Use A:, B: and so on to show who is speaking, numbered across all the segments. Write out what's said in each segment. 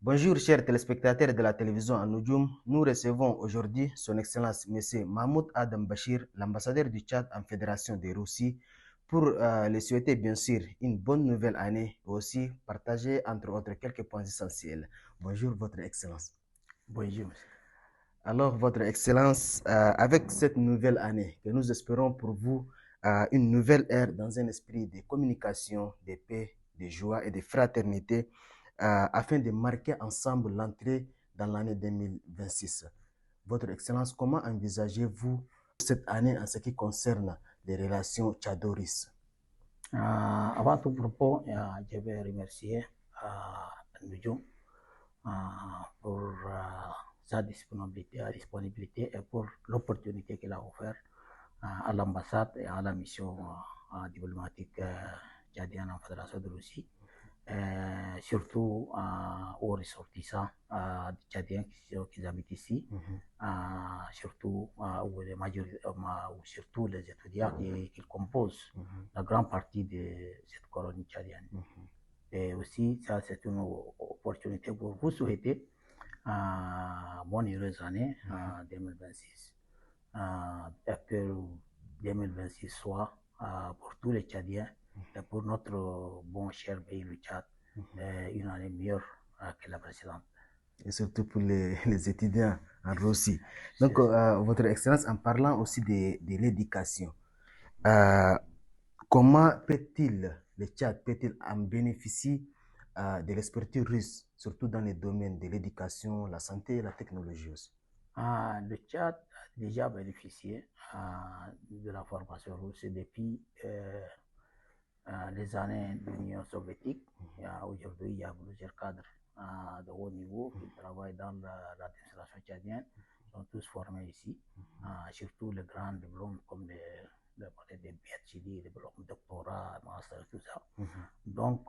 A: Bonjour chers téléspectateurs de la télévision Anoujoum. Nous recevons aujourd'hui son Excellence M. Mahmoud Adam Bachir, l'ambassadeur du Tchad en Fédération de Russie, pour lui souhaiter bien sûr une bonne nouvelle année et aussi partager entre autres quelques points essentiels. Bonjour Votre Excellence.
B: Bonjour.
A: Alors Votre Excellence, avec cette nouvelle année que nous espérons pour vous, une nouvelle ère dans un esprit de communication, de paix, de joie et de fraternité, afin de marquer ensemble l'entrée dans l'année 2026. Votre Excellence, comment envisagez-vous cette année en ce qui concerne les relations tchadoris?
B: Avant tout propos, je vais remercier Nujum pour sa disponibilité et pour l'opportunité qu'il a offert à l'ambassade et à la mission diplomatique tchadienne en Fédération de Russie. Surtout aux ressortissants tchadiens qui habitent ici, surtout surtout les étudiants qui composent la grande partie de cette colonie tchadienne. Et aussi, ça c'est une opportunité pour vous souhaiter bonne heureuse année 2026. Que 2026 soit pour tous les Tchadiens et pour notre bon cher pays, le Tchad, une année meilleure que la précédente.
A: Et surtout pour les étudiants en Russie. Donc, Votre Excellence, en parlant aussi de l'éducation, comment peut-il, le Tchad peut-il en bénéficier de l'expertise russe, surtout dans les domaines de l'éducation, la santé et la technologie aussi?
B: Le Tchad a déjà bénéficié de la formation russe depuis les années de l'Union soviétique. Aujourd'hui, il y a plusieurs cadres de haut niveau qui travaillent dans l'administration tchadienne, sont tous formés ici, surtout les grands diplômes comme les PhD, les diplômes doctorat, master, tout ça. Donc,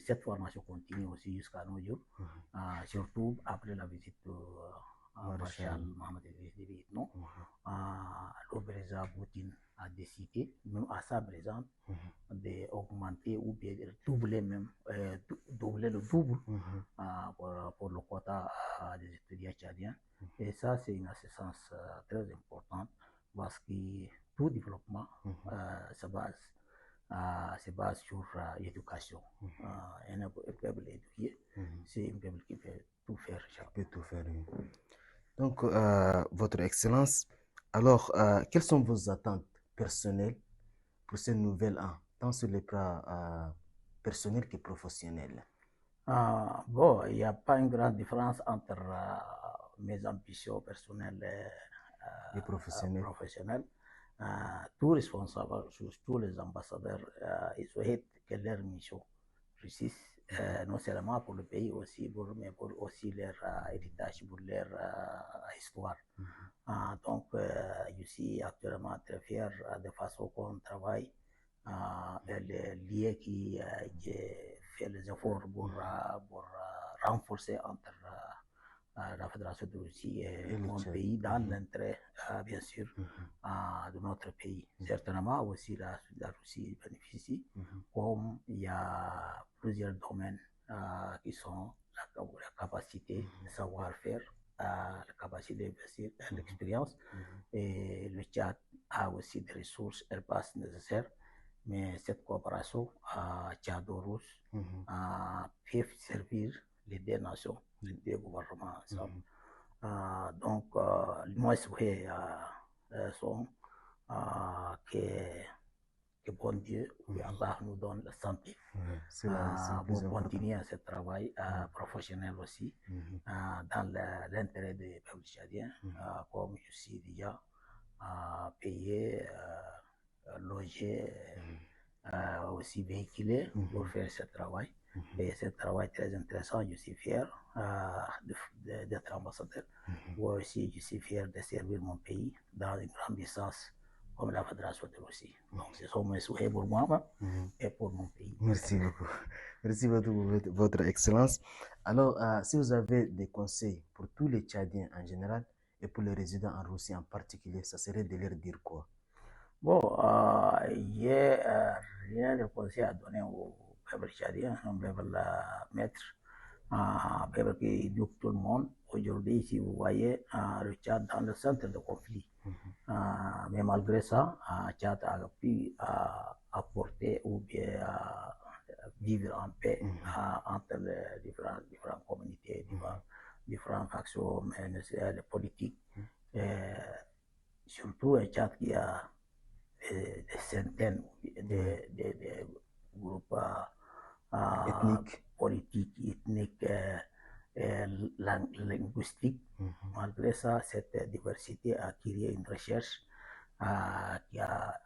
B: cette formation continue aussi jusqu'à nos jours, surtout après la visite de Marshal Mohamed Idriss, non? Le président Poutine a décidé, même à sa présence, d'augmenter ou bien de doubler même, doubler le double pour le quota des étudiants tchadiens. Et ça, c'est une assistance très importante parce que tout développement se base sur l'éducation. Un peuple éduqué, c'est un peuple qui peut tout faire.
A: Peut tout faire, oui. Donc, Votre Excellence, alors, quelles sont vos attentes personnelles pour ce nouvel an, tant sur les plans personnels que professionnels?
B: Bon, il n'y a pas une grande différence entre mes ambitions personnelles
A: Et professionnels?
B: professionnelles. Tout responsable, tous les ambassadeurs, ils souhaitent que leur mission réussisse, non seulement pour le pays aussi, mais pour aussi leur héritage, pour leur histoire. Donc, je suis actuellement très fier de la façon qu'on travaille, les liens qui fait les efforts pour renforcer entre la Fédération de Russie et mon pays dans l'intérêt, bien sûr, de notre pays. Certainement aussi la Russie bénéficie, comme il y a plusieurs domaines qui sont la capacité, le savoir-faire, la capacité d'investir, l'expérience. Et le Tchad a aussi des ressources, espaces nécessaires. Mais cette coopération tchado-russe peut servir les deux nations, les deux gouvernements ensemble. Donc, moi, souhait sont que bon Dieu, que Allah nous donne la santé pour continuer à ce travail professionnel aussi dans l'intérêt des peuples tchadiens, comme je suis déjà payé, logé, aussi véhiculé pour faire ce travail. Et ce travail très intéressant, je suis fier d'être ambassadeur. Moi aussi, je suis fier de servir mon pays dans une grande distance comme la Fédération de Russie. Donc, ce sont mes souhaits pour moi et pour mon pays.
A: Merci beaucoup. Merci beaucoup, Votre Excellence. Alors, si vous avez des conseils pour tous les Tchadiens en général et pour les résidents en Russie en particulier, ça serait de leur dire quoi?
B: Bon, il n'y a rien de conseil à donner au peuple tchadien, un peuple maître, peuple qui éduque tout le monde. Aujourd'hui, si vous voyez le Tchad dans le centre de conflit, mais malgré ça, Tchad a pu apporter ou bien vivre en paix entre les différentes communautés, différentes factions, les politiques. Surtout un Tchad qui a des centaines de groupes
A: Ethniques.
B: politiques, ethniques, linguistiques. Malgré ça, cette diversité a créé une recherche qui a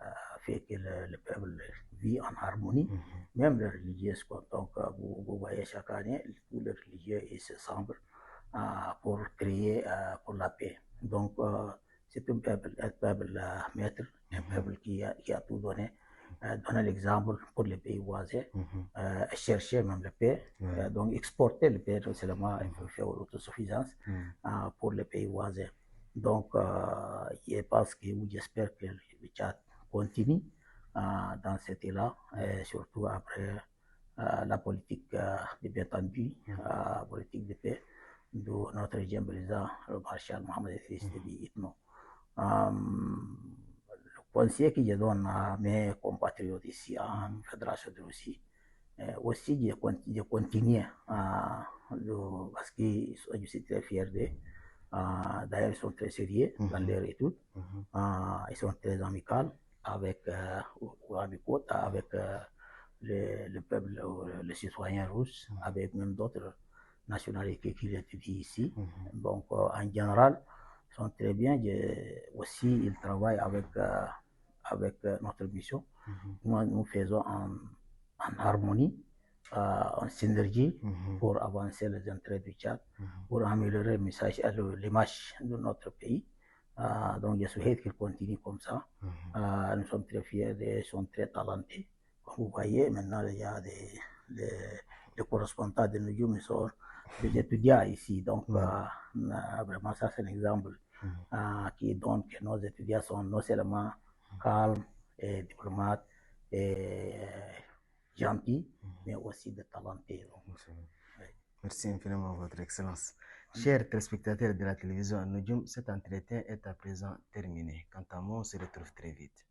B: fait que le peuple vit en harmonie. Même les religieux, donc vous voyez chaque année, tous les religieux ils se semblent pour créer pour la paix. Donc c'est un peuple maître, un peuple qui a tout donné. Donner l'exemple pour les pays voisins, chercher même la paix, donc exporter la paix, non seulement faire l'autosuffisance pour les pays voisins. Donc, je pense que, ou j'espère que le Tchad continue dans cet élan, surtout après la politique de Bétambi, la politique de paix de notre régime président, le maréchal Mohamed Idriss Déby Itno. Le conseil que je donne à mes compatriotes ici en Fédération de Russie, aussi je continue parce que je suis très fier d'eux. D'ailleurs, ils sont très sérieux dans leur étude. Ils sont très amicaux avec, avec le peuple, les citoyens russes, avec même d'autres nationalités qui étudient ici. Donc, en général, ils sont très bien. Aussi, ils travaillent avec notre mission. Nous faisons en harmonie, en synergie pour avancer les intérêts du Tchad, pour améliorer l'image de notre pays. Donc, je souhaite qu'ils continuent comme ça. Nous sommes très fiers, ils sont très talentés. Comme vous voyez, maintenant, il y a des correspondants de nous, sont des étudiants ici. Donc, vraiment, ça, c'est un exemple qui donne que nos étudiants sont non seulement calmes et diplomates et gentils, mais aussi de talentés.
A: Merci infiniment, Votre Excellence. Chers téléspectateurs de la télévision Nujum, cet entretien est à présent terminé. Quant à moi, on se retrouve très vite.